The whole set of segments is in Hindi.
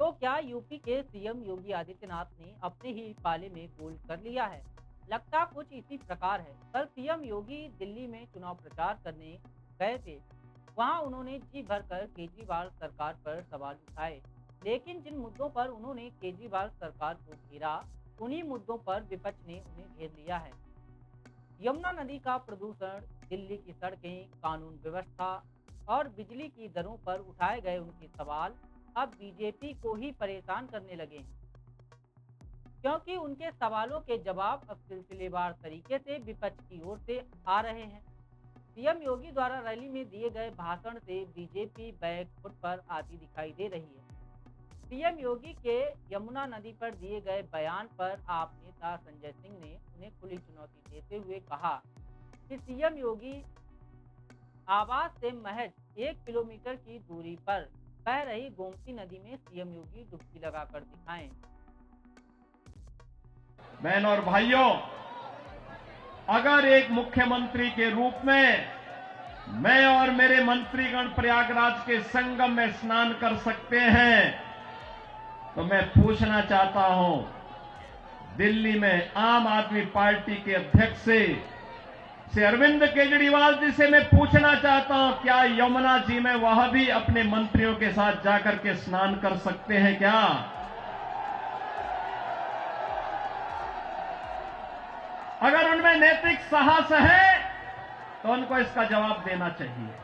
तो क्या यूपी के सीएम योगी आदित्यनाथ ने अपने ही पाले में गोल कर लिया है? लगता कुछ इसी प्रकार है। कल सीएम योगी दिल्ली में चुनाव प्रचार करने गए थे। वहां उन्होंने जी भरकर केजरीवाल सरकार पर सवाल उठाए। लेकिन जिन मुद्दों पर उन्होंने केजरीवाल सरकार को घेरा, उन्हीं मुद्दों पर विपक्ष ने उन्हें घेर लिया है। यमुना नदी का प्रदूषण, दिल्ली की सड़कें, कानून व्यवस्था और बिजली की दरों पर उठाए गए उनके सवाल अब बीजेपी को ही परेशान करने लगे हैं, क्योंकि उनके सवालों के जवाब अब सिलसिलेवार तरीके से विपक्ष की ओर से आ रहे हैं। सीएम योगी द्वारा रैली में दिए गए भाषण से बीजेपी बैक फुट पर आती दिखाई दे रही है। सीएम योगी के यमुना नदी पर दिए गए बयान पर आप नेता संजय सिंह ने उन्हें खुली चुनौती देते हुए कहा कि सीएम योगी आवास से महज 1 किलोमीटर की दूरी पर बह रही गोमती नदी में सीएम योगी डुबकी लगाकर दिखाएं। बहन और भाइयों, अगर एक मुख्यमंत्री के रूप में मैं और मेरे मंत्रीगण प्रयागराज के संगम में स्नान कर सकते हैं, तो मैं पूछना चाहता हूं, दिल्ली में आम आदमी पार्टी के अध्यक्ष से अरविंद केजरीवाल जी से मैं पूछना चाहता हूं, क्या यमुना जी में वह भी अपने मंत्रियों के साथ जाकर के स्नान कर सकते हैं क्या? अगर उनमें नैतिक साहस है तो उनको इसका जवाब देना चाहिए।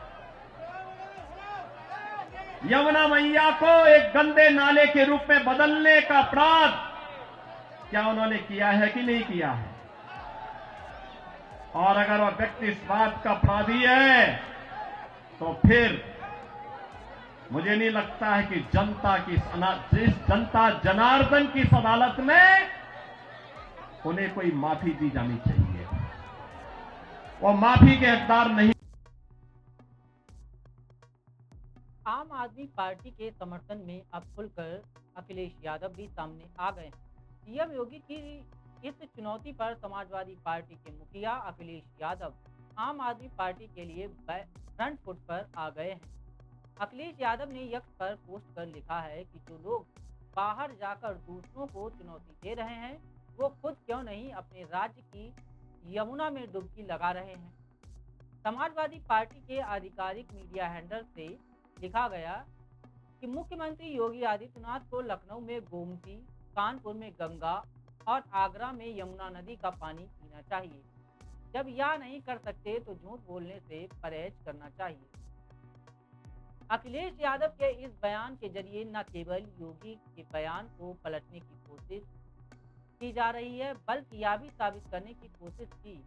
यमुना मैया को एक गंदे नाले के रूप में बदलने का अपराध क्या उन्होंने किया है कि नहीं किया है? और अगर वह व्यक्ति इस बात का अपराधी है, तो फिर मुझे नहीं लगता है कि जिस जनता जनार्दन की इस अदालत में उन्हें कोई माफी दी जानी चाहिए। वो माफी के हकदार नहीं। आम आदमी पार्टी के समर्थन में अब खुलकर अखिलेश यादव भी सामने आ गए हैं। सीएम योगी की इस चुनौती पर समाजवादी पार्टी के मुखिया अखिलेश यादव आम आदमी पार्टी के लिए फ्रंट फुट पर आ गए हैं। अखिलेश यादव ने यक्स पर पोस्ट कर लिखा है कि जो लोग बाहर जाकर दूसरों को चुनौती दे रहे हैं, वो खुद क्यों नहीं अपने राज्य की यमुना में डुबकी लगा रहे हैं। समाजवादी पार्टी के आधिकारिक मीडिया हैंडल से लिखा गया कि मुख्यमंत्री योगी आदित्यनाथ को लखनऊ में गोमती, कानपुर में गंगा और आगरा में यमुना नदी का पानी पीना चाहिए। जब यह नहीं कर सकते तो झूठ बोलने से परहेज करना चाहिए। अखिलेश यादव के इस बयान के जरिए न केवल योगी के बयान को पलटने की कोशिश की जा रही है, बल्कि यह भी साबित करने की कोशिश की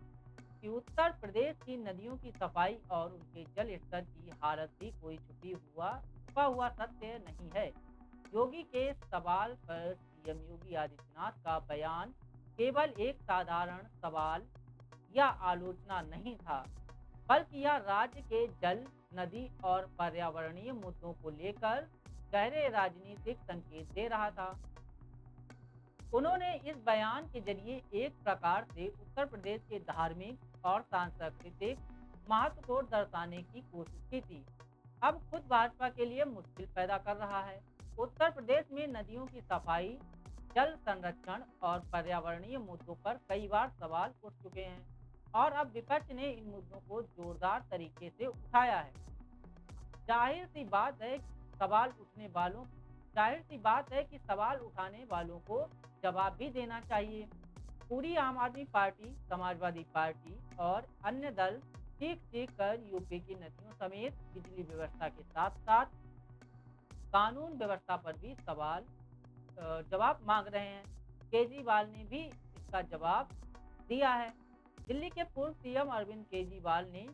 कि उत्तर प्रदेश की नदियों की सफाई और उनके जल स्तर की हालत भी कोई छुपा हुआ सत्य नहीं है। योगी के सवाल पर सीएम योगी आदित्यनाथ का बयान केवल एक साधारण सवाल या आलोचना नहीं था, बल्कि यह राज्य के जल, नदी और पर्यावरणीय मुद्दों को लेकर गहरे राजनीतिक संकेत दे रहा था। उन्होंने इस बयान के जरिए एक प्रकार से उत्तर प्रदेश के धार्मिक और सांस्कृतिक महत्व को दर्शाने की कोशिश की थी। अब खुद भाजपा के लिए मुश्किल पैदा कर रहा है। उत्तर प्रदेश में नदियों की सफाई, जल संरक्षण और पर्यावरणीय मुद्दों पर कई बार सवाल उठ चुके हैं और अब विपक्ष ने इन मुद्दों को जोरदार तरीके से उठाया है। जाहिर सी बात है कि सवाल उठाने वालों को जवाब भी देना चाहिए। पूरी आम आदमी पार्टी, समाजवादी पार्टी और अन्य दल चीख कर यूपी की नदियों समेत बिजली व्यवस्था के साथ साथ कानून व्यवस्था पर भी जवाब मांग रहे हैं। केजरीवाल ने भी इसका जवाब दिया है। दिल्ली के पूर्व सीएम अरविंद केजरीवाल ने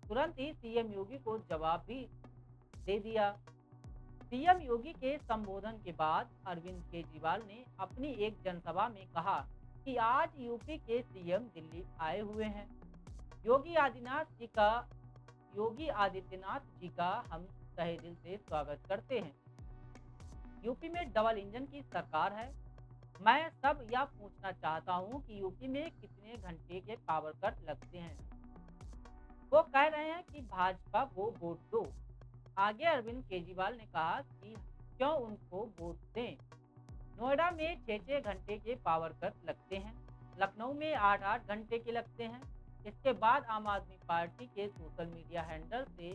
तुरंत ही सीएम योगी को जवाब भी दे दिया। सीएम योगी के संबोधन के बाद अरविंद केजरीवाल ने अपनी एक जनसभा में कहा कि आज यूपी के सीएम दिल्ली आए हुए हैं। योगी आदित्यनाथ जी का हम तहे दिल से स्वागत करते हैं। यूपी में डबल इंजन की सरकार है। मैं सब यह पूछना चाहता हूं कि यूपी में कितने घंटे के पावर कट लगते हैं। वो कह रहे हैं कि भाजपा को वोट दो। आगे अरविंद केजरीवाल ने कहा कि क्यों उनको वोट दें। नोएडा में 6-6 घंटे के पावर कट लगते हैं, लखनऊ में 8-8 घंटे के लगते हैं। इसके बाद आम आदमी पार्टी के सोशल मीडिया हैंडल से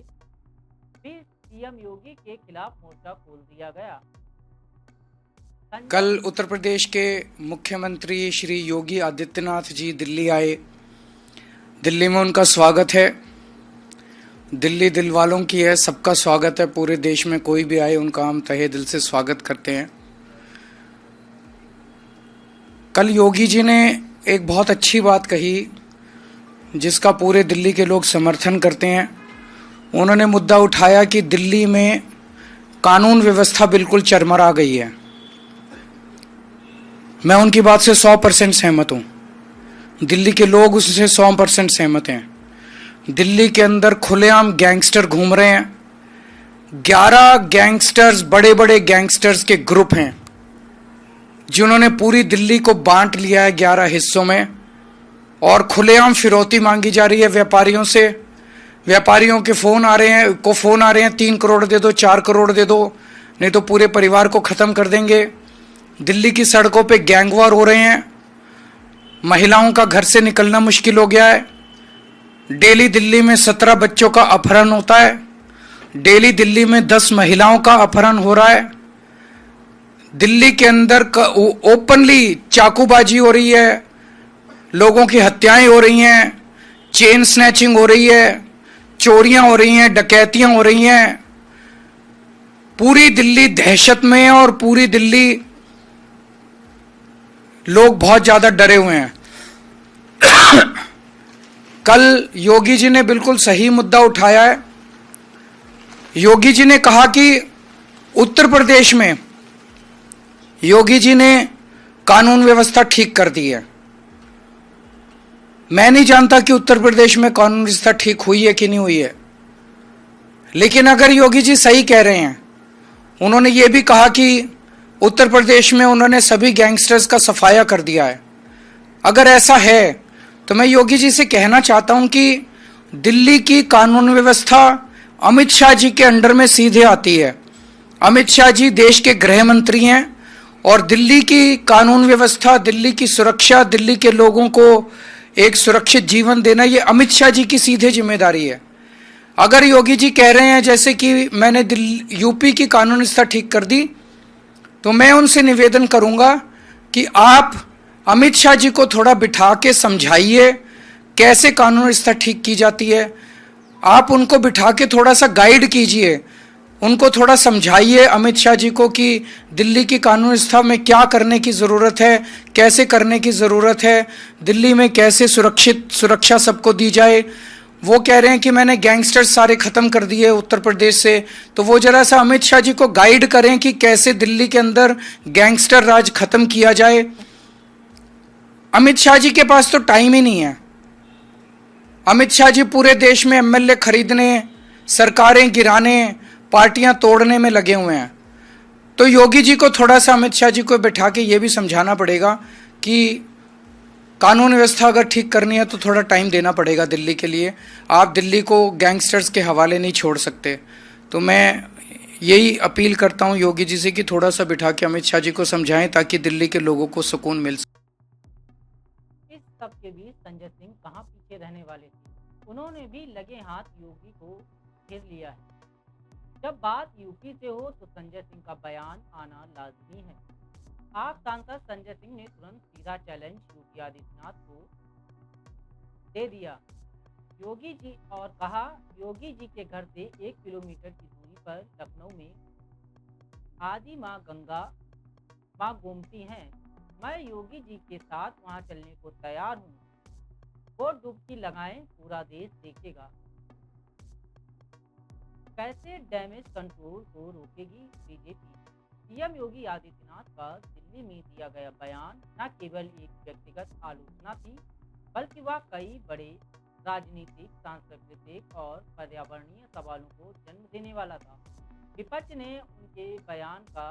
भी सीएम योगी के खिलाफ मोर्चा खोल दिया गया। कल उत्तर प्रदेश के मुख्यमंत्री श्री योगी आदित्यनाथ जी दिल्ली आए। दिल्ली में उनका स्वागत है। दिल्ली दिल वालों की है, सबका स्वागत है। पूरे देश में कोई भी आए उनका हम तहे दिल से स्वागत करते हैं। कल योगी जी ने एक बहुत अच्छी बात कही जिसका पूरे दिल्ली के लोग समर्थन करते हैं। उन्होंने मुद्दा उठाया कि दिल्ली में कानून व्यवस्था बिल्कुल चरमरा गई है। मैं उनकी बात से 100% सहमत हूँ। दिल्ली के लोग उससे 100% सहमत हैं। दिल्ली के अंदर खुलेआम गैंगस्टर घूम रहे हैं। 11 गैंगस्टर्स, बड़े बड़े गैंगस्टर्स के ग्रुप हैं जिन्होंने पूरी दिल्ली को बांट लिया है 11 हिस्सों में, और खुलेआम फिरौती मांगी जा रही है व्यापारियों से। व्यापारियों के फ़ोन आ रहे हैं 3 करोड़ दे दो, 4 करोड़ दे दो, नहीं तो पूरे परिवार को ख़त्म कर देंगे। दिल्ली की सड़कों पे गैंगवार हो रहे हैं। महिलाओं का घर से निकलना मुश्किल हो गया है। डेली दिल्ली में 17 बच्चों का अपहरण होता है। डेली दिल्ली में 10 महिलाओं का अपहरण हो रहा है। दिल्ली के अंदर ओपनली चाकूबाजी हो रही है, लोगों की हत्याएं हो रही हैं, चेन स्नैचिंग हो रही है, चोरियां हो रही हैं, डकैतियां हो रही हैं। पूरी दिल्ली दहशत में है और पूरी दिल्ली लोग बहुत ज्यादा डरे हुए हैं। कल योगी जी ने बिल्कुल सही मुद्दा उठाया है। योगी जी ने कहा कि उत्तर प्रदेश में योगी जी ने कानून व्यवस्था ठीक कर दी है। मैं नहीं जानता कि उत्तर प्रदेश में कानून व्यवस्था ठीक हुई है कि नहीं हुई है, लेकिन अगर योगी जी सही कह रहे हैं, उन्होंने ये भी कहा कि उत्तर प्रदेश में उन्होंने सभी गैंगस्टर्स का सफाया कर दिया है। अगर ऐसा है तो मैं योगी जी से कहना चाहता हूं कि दिल्ली की कानून व्यवस्था अमित शाह जी के अंडर में सीधे आती है। अमित शाह जी देश के गृह मंत्री हैं और दिल्ली की कानून व्यवस्था, दिल्ली की सुरक्षा, दिल्ली के लोगों को एक सुरक्षित जीवन देना, ये अमित शाह जी की सीधे जिम्मेदारी है। अगर योगी जी कह रहे हैं जैसे कि मैंने यूपी की कानून व्यवस्था ठीक कर दी, तो मैं उनसे निवेदन करूंगा कि आप अमित शाह जी को थोड़ा बिठा के समझाइए कैसे कानून व्यवस्था ठीक की जाती है। आप उनको बिठा के थोड़ा सा गाइड कीजिए, उनको थोड़ा समझाइए अमित शाह जी को कि दिल्ली की कानून व्यवस्था में क्या करने की ज़रूरत है, कैसे करने की ज़रूरत है, दिल्ली में कैसे सुरक्षा सबको दी जाए। वो कह रहे हैं कि मैंने गैंगस्टर सारे ख़त्म कर दिए उत्तर प्रदेश से, तो वो जरा सा अमित शाह जी को गाइड करें कि कैसे दिल्ली के अंदर गैंगस्टर राज ख़त्म किया जाए। अमित शाह जी के पास तो टाइम ही नहीं है। अमित शाह जी पूरे देश में एमएलए खरीदने, सरकारें गिराने, पार्टियां तोड़ने में लगे हुए हैं। तो योगी जी को थोड़ा सा अमित शाह जी को बैठा के ये भी समझाना पड़ेगा कि कानून व्यवस्था अगर ठीक करनी है तो थोड़ा टाइम देना पड़ेगा दिल्ली के लिए। आप दिल्ली को गैंगस्टर्स के हवाले नहीं छोड़ सकते। तो मैं यही अपील करता हूं योगी जी से कि थोड़ा सा बिठा के अमित शाह जी को समझाएं ताकि दिल्ली के लोगों को सुकून मिल सके। इस सब के बीच संजय सिंह कहाँ पीछे रहने वाले थे, उन्होंने भी लगे हाथ योगी को घेर लिया है। जब बात यूपी से हो तो संजय सिंह का बयान आना लाजमी है। आप सांसद संजय सिंह ने तुरंत सीधा चैलेंज योगी आदित्यनाथ को दे दिया योगी जी, और कहा योगी जी के घर से 1 किलोमीटर की दूरी पर लखनऊ में आदि माँ गंगा, माँ गोमती हैं। मैं योगी जी के साथ वहां चलने को तैयार हूँ। वो डुबकी लगाएं, पूरा देश देखेगा। कैसे डैमेज कंट्रोल को रोकेगी बीजेपी। सीएम योगी आदित्यनाथ का दिल्ली में दिया गया बयान न केवल एक व्यक्तिगत आलोचना थी, बल्कि वह कई बड़े राजनीतिक, सांस्कृतिक और पर्यावरणीय सवालों को जन्म देने वाला था। विपक्ष ने उनके बयान का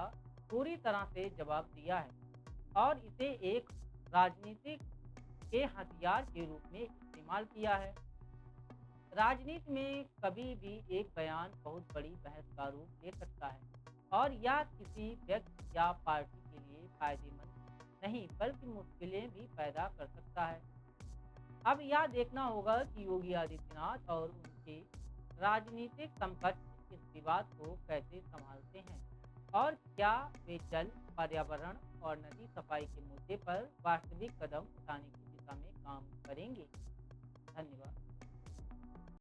पूरी तरह से जवाब दिया है और इसे एक राजनीतिक के हथियार के रूप में इस्तेमाल किया है। राजनीति में कभी भी एक बयान बहुत बड़ी बहस का रूप ले सकता है। और यह किसी व्यक्ति या पार्टी के लिए फायदेमंद नहीं बल्कि मुश्किलें भी पैदा कर सकता है। अब यह देखना होगा कि योगी आदित्यनाथ और उनके राजनीतिक समकक्ष इस विवाद को कैसे संभालते हैं और क्या वे जल, पर्यावरण और नदी सफाई के मुद्दे पर वास्तविक कदम उठाने की दिशा में काम करेंगे। धन्यवाद।